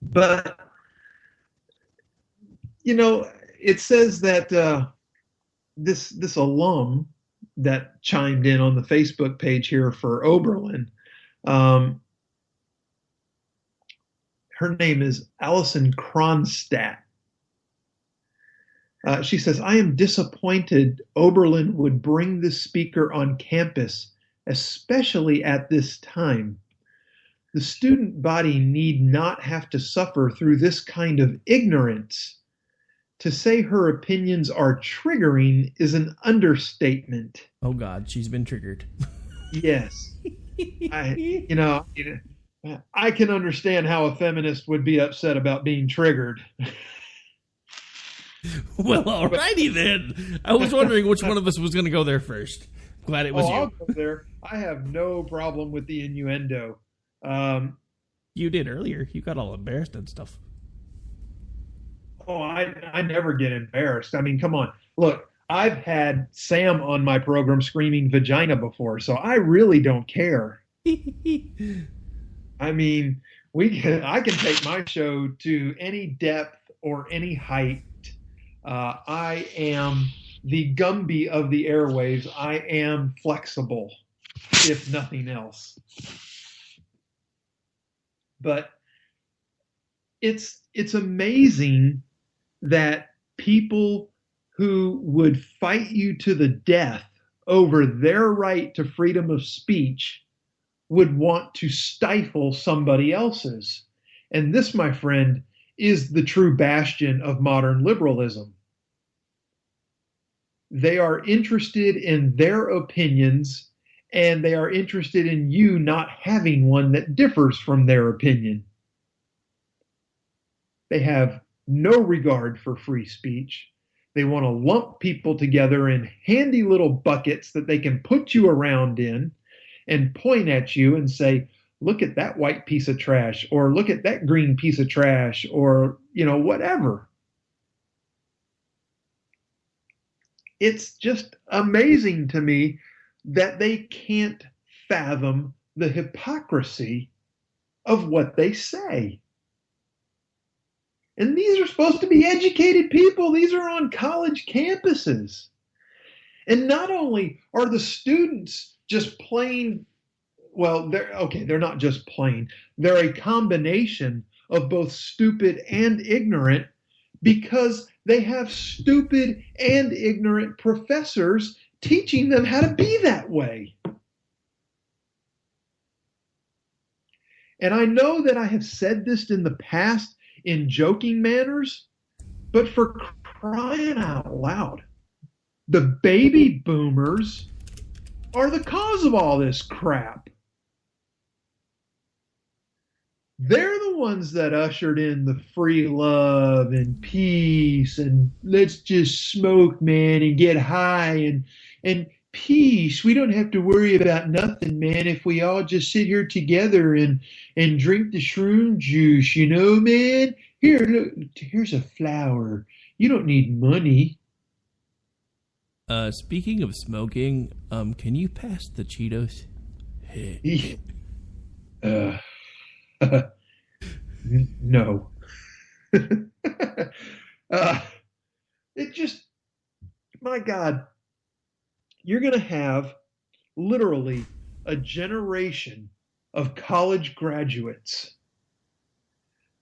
But. You know, it says that this alum that chimed in on the Facebook page here for Oberlin, her name is Allison Kronstadt. She says, I am disappointed Oberlin would bring this speaker on campus, especially at this time. The student body need not have to suffer through this kind of ignorance. To say her opinions are triggering is an understatement. Oh, God, she's been triggered. Yes. I can understand how a feminist would be upset about being triggered. Well, alrighty then. I was wondering which one of us was going to go there first. Glad it was you. I'll go there. I have no problem with the innuendo. You did earlier. You got all embarrassed and stuff. Oh, I never get embarrassed. I mean, come on. Look, I've had Sam on my program screaming vagina before, so I really don't care. I mean, I can take my show to any depth or any height. I am the Gumby of the airwaves. I am flexible, if nothing else. But it's amazing that people who would fight you to the death over their right to freedom of speech would want to stifle somebody else's. And this, my friend, is the true bastion of modern liberalism. They are interested in their opinions, and they are interested in you not having one that differs from their opinion. They have no regard for free speech. They want to lump people together in handy little buckets that they can put you around in and point at you and say, look at that white piece of trash, or look at that green piece of trash, or, whatever. It's just amazing to me that they can't fathom the hypocrisy of what they say. And these are supposed to be educated people. These are on college campuses. And not only are the students just plain, well, they're not just plain. They're a combination of both stupid and ignorant, because they have stupid and ignorant professors teaching them how to be that way. And I know that I have said this in the past in joking manners, but for crying out loud, the baby boomers are the cause of all this crap. They're the ones that ushered in the free love and peace and let's just smoke, man, and get high and peace. We don't have to worry about nothing, man, if we all just sit here together and drink the shroom juice, you know, man? Here, look, here's a flower. You don't need money. Speaking of smoking, can you pass the Cheetos? No. It just, my God, you're going to have literally a generation of college graduates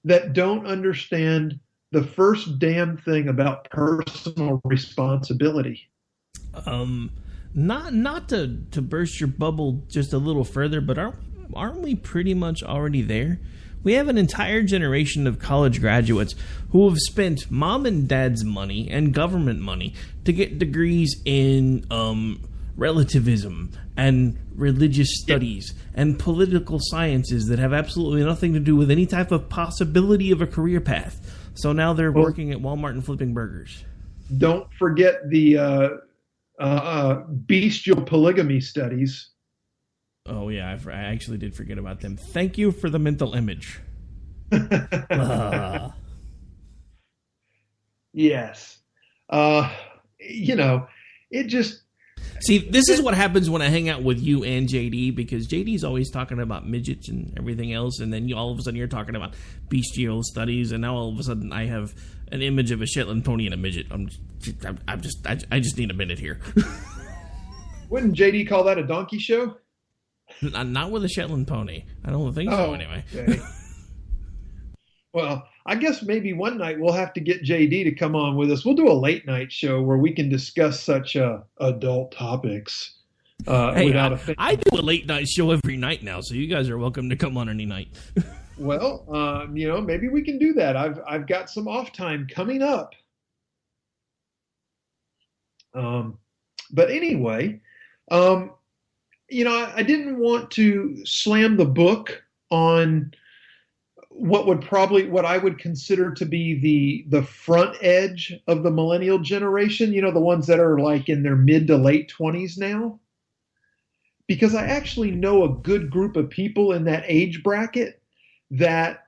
that don't understand the first damn thing about personal responsibility. Not to burst your bubble just a little further, but aren't we pretty much already there? We have an entire generation of college graduates who have spent mom and dad's money and government money to get degrees in relativism and religious studies and political sciences that have absolutely nothing to do with any type of possibility of a career path. So now they're working at Walmart and flipping burgers. Don't forget the bestial polygamy studies. Oh, yeah, I actually did forget about them. Thank you for the mental image. Yes. You know, it just... See, this is what happens when I hang out with you and JD, because JD's always talking about midgets and everything else, and then all of a sudden you're talking about bestial studies, and now all of a sudden I have an image of a Shetland pony and a midget. I just need a minute here. Wouldn't JD call that a donkey show? Not with a Shetland pony. I don't think so, anyway. Okay. Well, I guess maybe one night we'll have to get JD to come on with us. We'll do a late night show where we can discuss such adult topics without offense. I do a late night show every night now, so you guys are welcome to come on any night. Well, you know, maybe we can do that. I've got some off time coming up. But anyway, you know, I didn't want to slam the book on what I would consider to be the front edge of the millennial generation, you know, the ones that are like in their mid to late 20s now. Because I actually know a good group of people in that age bracket that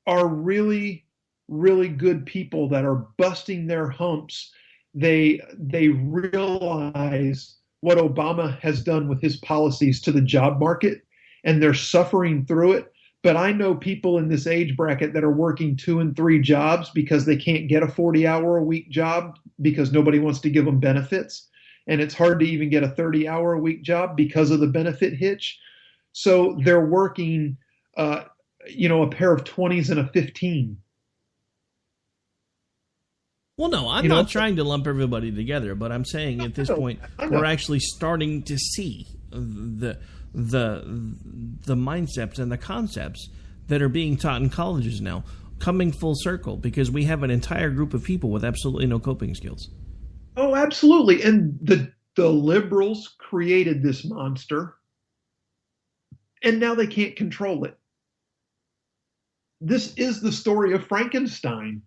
are really, really good people that are busting their humps. They realize what Obama has done with his policies to the job market, and they're suffering through it. But I know people in this age bracket that are working 2 and 3 jobs because they can't get a 40-hour-a-week job because nobody wants to give them benefits. And it's hard to even get a 30-hour-a-week job because of the benefit hitch. So they're working, you know, a pair of 20s and a 15. Well, no, I'm not trying to lump everybody together, but I'm saying at this point we're actually starting to see the mindsets and the concepts that are being taught in colleges now coming full circle, because we have an entire group of people with absolutely no coping skills. Oh, absolutely. And the liberals created this monster, and now they can't control it. This is the story of Frankenstein.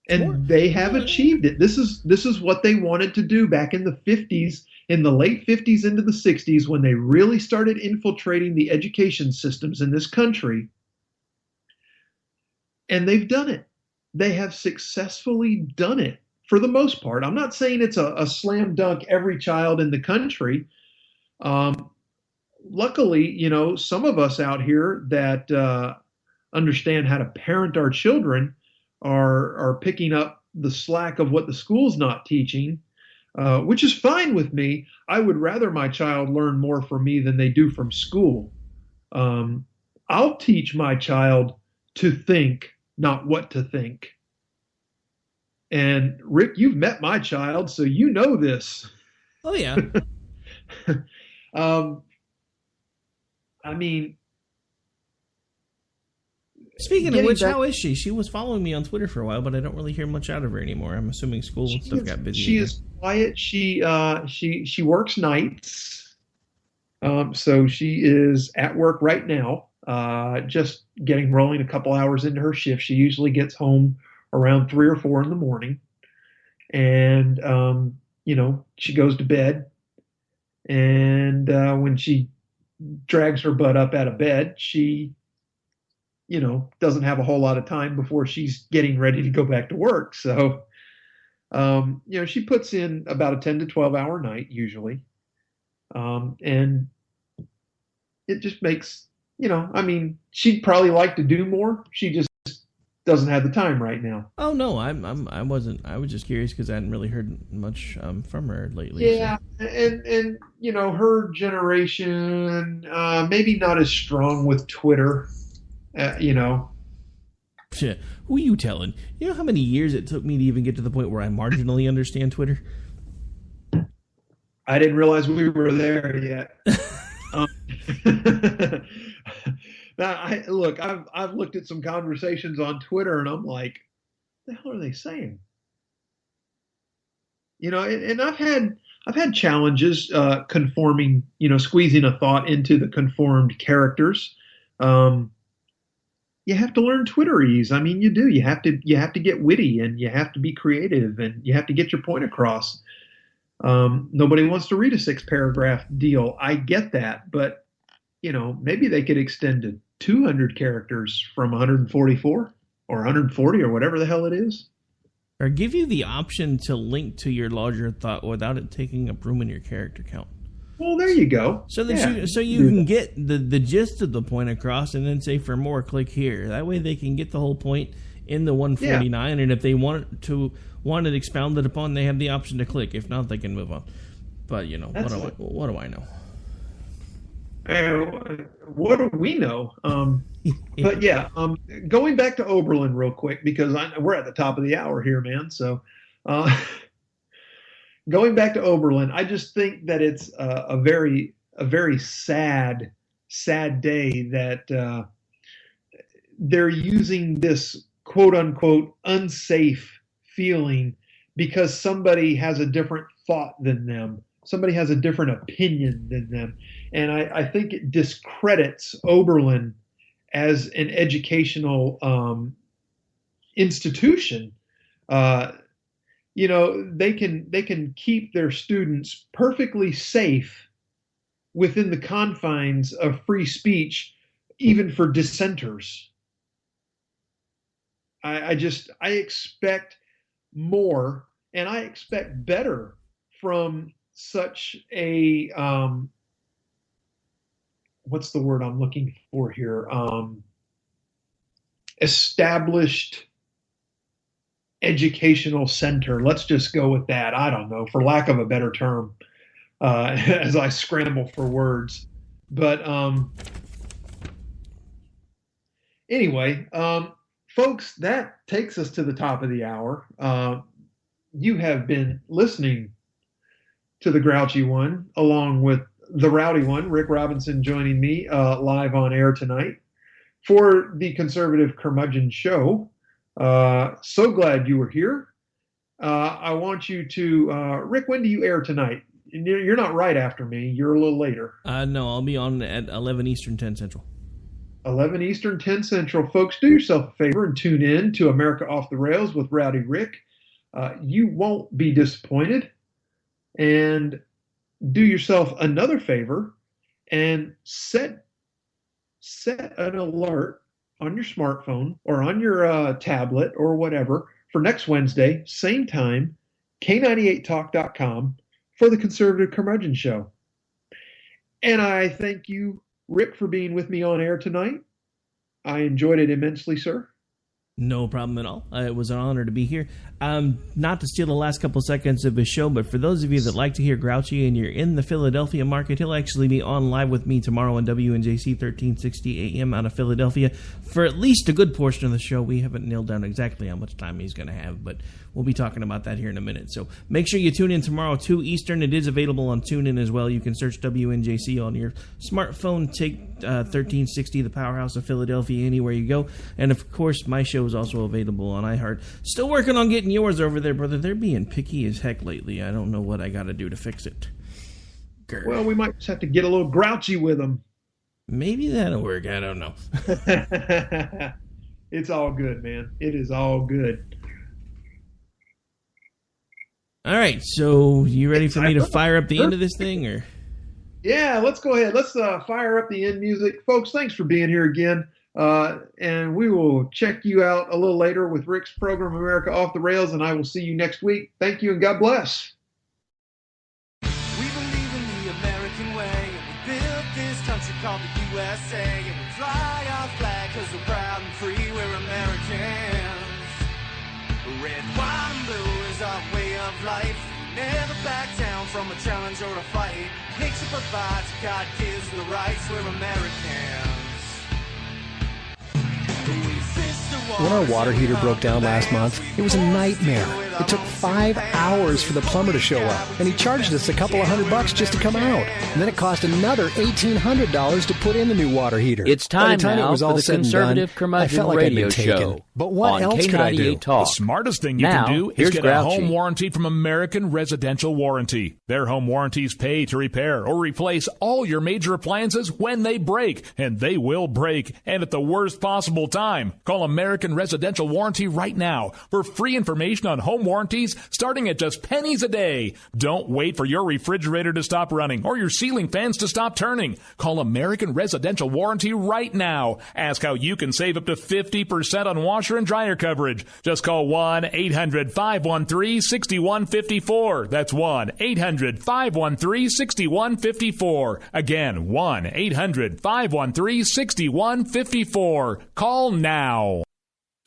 And they have achieved it. This is what they wanted to do back in the 50s, in the late 50s into the 60s, when they really started infiltrating the education systems in this country. And they've done it. They have successfully done it for the most part. I'm not saying it's a slam dunk every child in the country. Luckily, you know, some of us out here that understand how to parent our children are picking up the slack of what the school's not teaching, which is fine with me. I would rather my child learn more from me than they do from school. I'll teach my child to think, not what to think. And Rick, you've met my child, so you know this. Oh, yeah. I mean, speaking of which, how is she? She was following me on Twitter for a while, but I don't really hear much out of her anymore. I'm assuming school and stuff got busy. She is quiet. She works nights. So she is at work right now, just getting rolling a couple hours into her shift. She usually gets home around 3 or 4 in the morning, and she goes to bed. And when she drags her butt up out of bed, she doesn't have a whole lot of time before she's getting ready to go back to work. So she puts in about a 10 to 12 hour night usually. And it just makes, she'd probably like to do more. She just doesn't have the time right now. Oh no, I wasn't. I was just curious because I hadn't really heard much from her lately. Yeah, so. and her generation maybe not as strong with Twitter. Who are you telling? You know how many years it took me to even get to the point where I marginally understand Twitter? I didn't realize we were there yet. Now, I've looked at some conversations on Twitter, and I'm like, what the hell are they saying? And I've had challenges conforming, squeezing a thought into the conformed characters. You have to learn Twitterese. I mean, you do. You have to get witty, and you have to be creative, and you have to get your point across. Nobody wants to read a 6-paragraph deal. I get that, but maybe they could extend to 200 characters from 144 or 140 or whatever the hell it is. Or give you the option to link to your larger thought without it taking up room in your character count. Well, there you go. So that you can get the gist of the point across, and then say for more, click here. That way they can get the whole point in the 149, and if they want it expounded upon, they have the option to click. If not, they can move on. But what do I know? What do we know? But yeah, going back to Oberlin real quick, because we're at the top of the hour here, man. So going back to Oberlin, I just think that it's a very sad day that they're using this quote unquote unsafe feeling because somebody has a different thought than them. Somebody has a different opinion than them. And I think it discredits Oberlin as an educational institution. They can keep their students perfectly safe within the confines of free speech, even for dissenters. I expect more, and I expect better from such a what's the word I'm looking for here? Established educational center. Let's just go with that. I don't know, for lack of a better term, as I scramble for words. But anyway, folks, that takes us to the top of the hour. You have been listening to the Grouchy One, along with the Rowdy One, Rick Robinson, joining me live on air tonight for the Conservative Curmudgeon Show. So glad you were here. I want you to, Rick, when do you air tonight? You're not right after me. You're a little later. No, I'll be on at 11 Eastern, 10 Central. 11 Eastern, 10 Central. Folks, do yourself a favor and tune in to America Off the Rails with Rowdy Rick. You won't be disappointed. And do yourself another favor and set an alert on your smartphone or on your tablet or whatever for next Wednesday, same time, K98talk.com for the Conservative Curmudgeon Show. And I thank you, Rick, for being with me on air tonight. I enjoyed it immensely, sir. No problem at all. It was an honor to be here. Not to steal the last couple seconds of his show, but for those of you that like to hear Grouchy and you're in the Philadelphia market, he'll actually be on live with me tomorrow on WNJC 1360 AM out of Philadelphia for at least a good portion of the show. We haven't nailed down exactly how much time he's going to have, but we'll be talking about that here in a minute. So make sure you tune in tomorrow, 2 Eastern. It is available on TuneIn as well. You can search WNJC on your smartphone. Take 1360, the powerhouse of Philadelphia, anywhere you go. And, of course, my show is also available on iHeart. Still working on getting yours over there, brother. They're being picky as heck lately. I don't know what I got to do to fix it. Grr. Well, we might just have to get a little grouchy with them. Maybe that'll work. I don't know. It's all good, man. It is all good. All right, so you ready for me to fire up the end of this thing, or? Yeah, let's go ahead. Let's fire up the end music. Folks, thanks for being here again. And we will check you out a little later with Rick's program, America Off the Rails, and I will see you next week. Thank you, and God bless. We believe in the American way, and we built this country called the USA, and we fly our flag because we're proud and free, we're Americans. Red, white, and blue is our way of life. Never back down from a challenge or a fight. Nature provides, God gives the rights, we're Americans. When our water heater broke down last month, it was a nightmare. It took 5 hours for the plumber to show up, and he charged us a couple of $100 just to come out. And then it cost another $1,800 to put in the new water heater. It's time now for the Conservative Curmudgeon Radio Show. But what else could I do? The smartest thing you can do is get a home warranty from American Residential Warranty. Their home warranties pay to repair or replace all your major appliances when they break, and they will break, and at the worst possible time. Call American Residential Warranty right now for free information on home warranties starting at just pennies a day. Don't wait for your refrigerator to stop running or your ceiling fans to stop turning. Call American Residential Warranty right now. Ask how you can save up to 50% on washer and dryer coverage. Just call 1-800-513-6154. That's 1-800-513-6154. Again, 1-800-513-6154. Call now.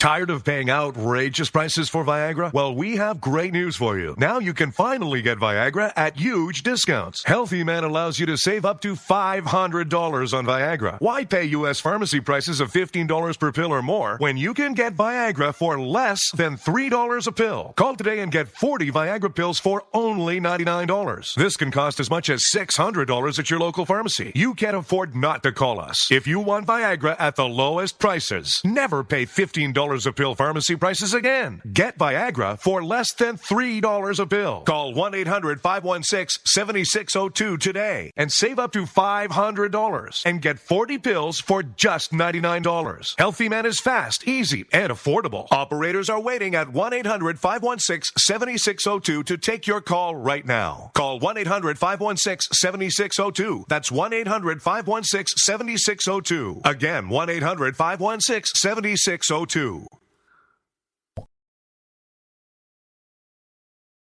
Tired of paying outrageous prices for Viagra? Well, we have great news for you. Now you can finally get Viagra at huge discounts. Healthy Man allows you to save up to $500 on Viagra. Why pay U.S. pharmacy prices of $15 per pill or more when you can get Viagra for less than $3 a pill? Call today and get 40 Viagra pills for only $99. This can cost as much as $600 at your local pharmacy. You can't afford not to call us. If you want Viagra at the lowest prices, never pay $15 a pill pharmacy prices again. Get Viagra for less than $3 a pill. Call 1-800-516-7602 today and save up to $500 and get 40 pills for just $99. Healthy Man is fast, easy, and affordable. Operators are waiting at 1-800-516-7602 to take your call right now. Call 1-800-516-7602. That's 1-800-516-7602. Again, 1-800-516-7602.